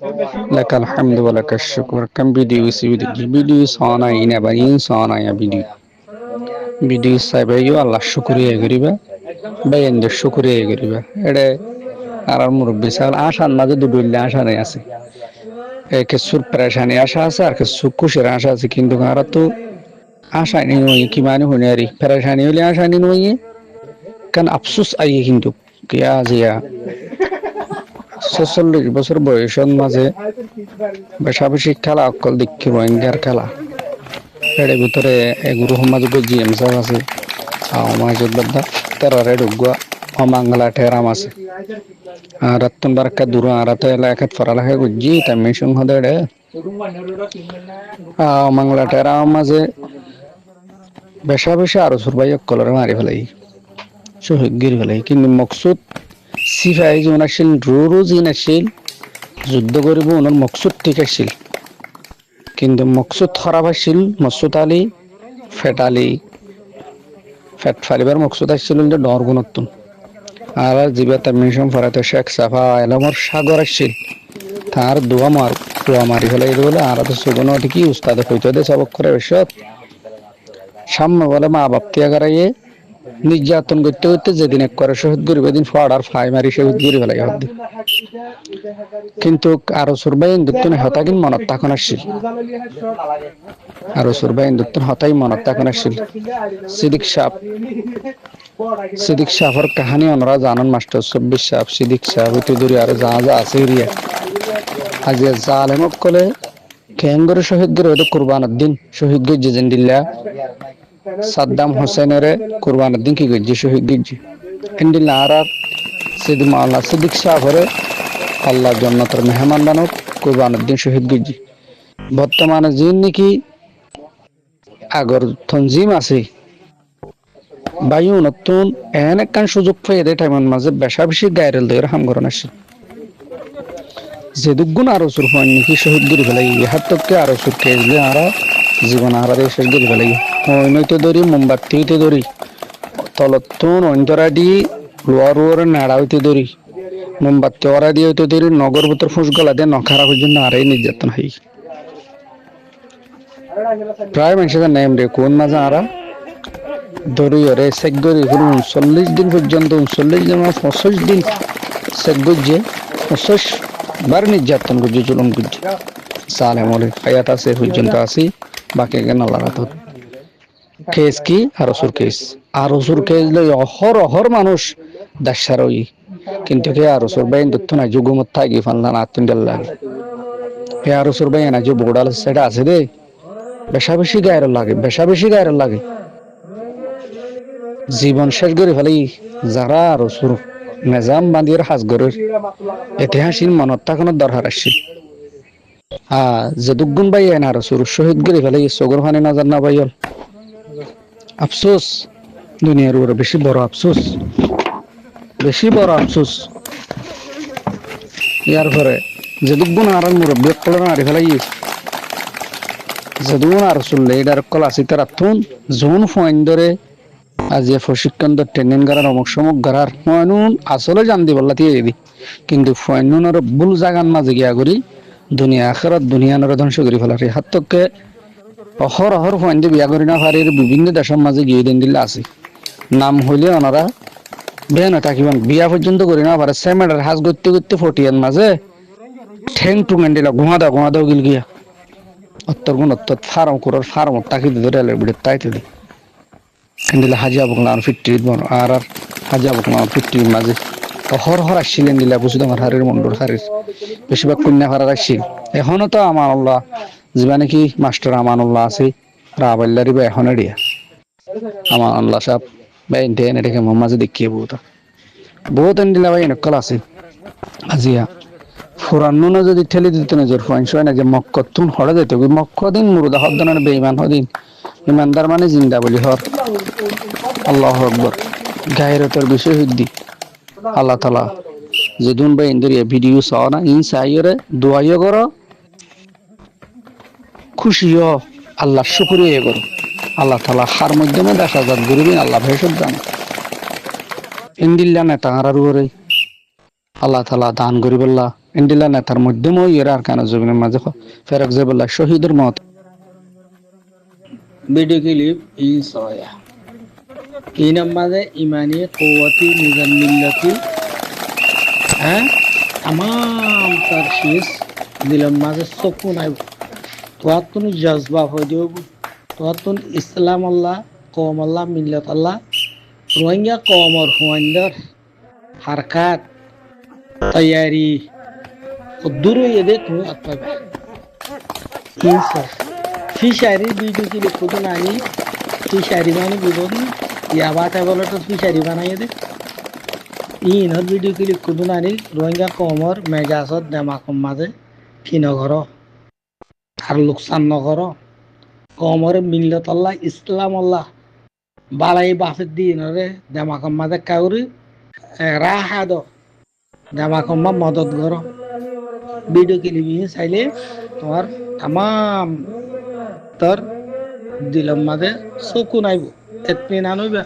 lakal hamdu wa lakash shukr kam video si video sona ina ba in sona ya video sabe yo Allah shukriya kariba bayan de shukriya kariba ede আর মুরব্বী সাল আশার মাঝে দুডুল্লে আশা নেই আছে কিছুর প্রেশানি আশা আছে আর কিছু খুশির আশা আছে কিন্তু আর তো আশা নেই নই কি মানে হনে আরি প্রেশানি হলে আশা নেই নই কারণ আফসোস আইয়ে কিন্তু কিয়া জিয়া 46 বছর বয়সের মাঝে বেশাবেশি খেলা অকল দেখি রোহিঙ্গার খেলা এর ভিতরে এগুলো সমাজ জিএম সাহেব আছে মাসুদ বাদ্দা তেরারে ঢুকুয়া অমাঙ্গলা ঠেরাম আছে রাতন বারকা দূর আরাতে এলাকাত ফরালাহে গুজি তামিশন হদে অমাঙ্গলা ঠেরাম মাঝে বেশাবেশি আরো সুরবাই কলরে মারি ফেলাই শহীদ গিরি ফেলাই কিন্তু মকসুদ সিফাই জন আসছিল রোজ ইন আসছিল যুদ্ধ করিব ওনার মকসুদ ঠিক আসছিল কিন্তু মকসুদ খারাপ আসছিল মকসুদ আলী ফেটালি ফেট ফালিবার মকসুদ আসছিল যে ডর গুণত্তন আর জিবা তামিশন ফরাতে শেখ সাফা এলামর সাগর আসছিল তার দোয়া মারি ফেলাই বলে আর তো সুগন কি উস্তাদ হইতে দে সবক করে সব সামনে বলে মা বাপ ত্যাগ করাইয়ে নির্যাতন করতে করতে যেদিন এক করে শহীদ গরিব দিন ফাড়ার ফাই মারি শহীদ গরিব লাগে কিন্তু আরো সুরবাই ইন্দুত্তন হতাকিন মনত তখন আসছিল আরো সুরবাই ইন্দুত্তন হতাই মনত তখন আসছিল সিদিক সাহর কাহানি ওনারা জানান মাস্টার 24 সাহ সিদিক সাহ হইতে দূরে আর যা যা আছে এরিয়া আজ জালেমক কলে কেঙ্গরে শহীদ গরিব কুরবানের দিন শহীদ গজ্জি জিন্দিল্লা সাদ্দাম হোসেনের কুরবানের দিন কি গজ্জি শহীদ গজ্জি ইন্দিল্লা আর সিদি মাওলানা সিদ্দিক সাহরে আল্লাহ জান্নাতের মেহমান বানক কুরবানের দিন শহীদ গজ্জি বর্তমানে জিন নাকি আগর তনজিম আছে বায়ু নতুন এন একখান সুযোগ পেয়ে দেয় টাইমের মাঝে বেশা বেশি গায়রেল দইয়ের হাম করেন আসছে যে দুগুণ আরো সুর হয় নাকি শহীদ গিরি ফেলাই হাত তককে আরো সুর খেয়ে আরা জীবন আরা দিয়ে শেষ গিরি ফেলাই হইতে ধরি মোমবাতি হইতে ধরি তলতুন অন্তরা দি লোয়ার নাড়া হইতে ধরি মোমবাতি ওরা দিয়ে হইতে ধরি নগর ভিতর ফুস গলা দিয়ে নখারা পর্যন্ত আরাই নির্যাতন হয় প্রায় মানুষের নেম রে কোন মাঝে আরা ধরি ওরে চেক করি 39 দিন পর্যন্ত 39 দিন 25 দিন চেক করছে 25 বার নির্যাতন করছে জুলুম করছে সালে মলে হায়াত আছে পর্যন্ত আছি বাকি কেন লাগাত কেস কি আরসুর কেস লই অহর মানুষ দাসারই কিন্তু কে আরসুর বাইন দত্ত না যুগমত থাকি ফান্না আত্মন লাগে কে আরসুর বাইন না যে বোর্ডাল সেটা আছে রে বেশা বেশি গায়ের লাগে জীবন শেষ করে ফেলি যারা আরসুর নিজাম বান্দির হাজগরের ইতিহাসীন মনত থাকানোর দরকার আসছে যে দুগুণ বাই না আরসুর শহীদ করে ফেলে সগর ফানি নজর না বাইল আফসোস দুনিয়ার উপরে বেশি বড় আফসোস ইয়ার পরে যে দুগুণ আর মুরব্বী কল মারি ফেলাই যে দুগুণ আর চললে এটার কল আছে তারা তুন জোন ফয়েন ধরে আজ প্রশিক্ষণ ট্রেনিং করার অমুক সমুক করার ফয়নুন আসলে জান দি বললা দিয়ে দিবি কিন্তু ফয়নুনের ভুল জাগান মাঝে গিয়া করি দুনিয়া আখেরাত দুনিয়ানোর ধ্বংস করে ফেলার হাত তককে অহর ফয়েন দিয়ে বিয়া করি না পারির বিভিন্ন দেশের মাঝে গিয়ে দিন দিলে আছে নাম হইলে ওনারা বেন থাকিবেন বিয়া পর্যন্ত করি না পারে সেমেডার হাজ করতে করতে ফটিয়ান মাঝে ঠেং টুঙেন দিলা ঘুমা দাও গিল গিয়া অত্তর ফার্ম তাকি দিতে রেলের বিড়ে তাইতে দি দিলে হাজিয়া বকলাম ফিট্টির বন আর হাজিয়া বকলাম ফিট্টির মাঝে হর আসছিলেন দিলা বুঝি আমার হারের মন্ডল হারের বেশিরভাগ কন্যা হারার আসছিল এখনো তো আমার আল্লাহ যা নাকি মাস্টার আমানুল্লাহ আছে রাবাল্লারি বা এখন এড়িয়া আমার আল্লাহ সাহেব বাইন টেন এটাকে মাঝে দেখিয়ে বহুত দিলা ভাই নকল আছে আজিয়া ফুরান্ন যদি ঠেলে দিত নজর ফাইন না যে মক্কতুন হড়ে যেত মক্কদিন মুরুদা হদ্দনের বেঈমান হদিন ইমানদার মানে জিন্দা বলি হর আল্লাহু আকবার গায়রতের বিষয় হইদি আল্লাহ তাআলা যেদুন ভাই ইন্দ্রিয়া ভিডিও সাও না ইনসাইরে দোয়াইও করো খুশিও আল্লাহ শুকরিয়া করো আল্লাহ তাআলা হার মাধ্যমে 10,000 গরিবিন আল্লাহ ভেসব জানে ইন্দিল্লা নেতা আর উপরে আল্লাহ তাআলা দান করিবল্লাহ ইন্ডিলা নেতার মাধ্যমেও এর আর কানা জমিনের মাঝে ফেরক যে বললা শহীদের মত ভিডিও ক্লিপ সয়া এই নাম্বারে ইমানি কুওয়াতি নিজাম মিল্লাতি হ্যাঁ তামাম তার শেষ দিলাম মাঝে সকুন আইব তোয়ার তুন জজবা হয়ে দিব তোয়ার তুন ইসলাম আল্লাহ কম আল্লাহ মিল্লাত আল্লাহ রোহিঙ্গা কমর হুয়াইন্দর হারকাত তৈয়ারি দূর এদের তুমি আত্মাবে ফিশারি ভিডিও কি লিখো তো নানি ফিশারি মানে বুঝো ইয়া বাতা বলে তো ফিশারি বানাইয়ে দে ইনর ভিডিও কি লিখো তো নানি রোহিঙ্গা কমর মেজাজত দেমাকম মাঝে কি নগর আর লোকসান নগর কমর মিল্লত আল্লাহ ইসলাম আল্লাহ বালাই বাফের দিন রে দেমাকম মাঝে কাউরি রাহাদ দেমাকম মা মদত করো ভিডিও ক্লিপ চাইলে তোমার তাম তোর দিলাম মাঝে চকু নাইব এতনি না নইবা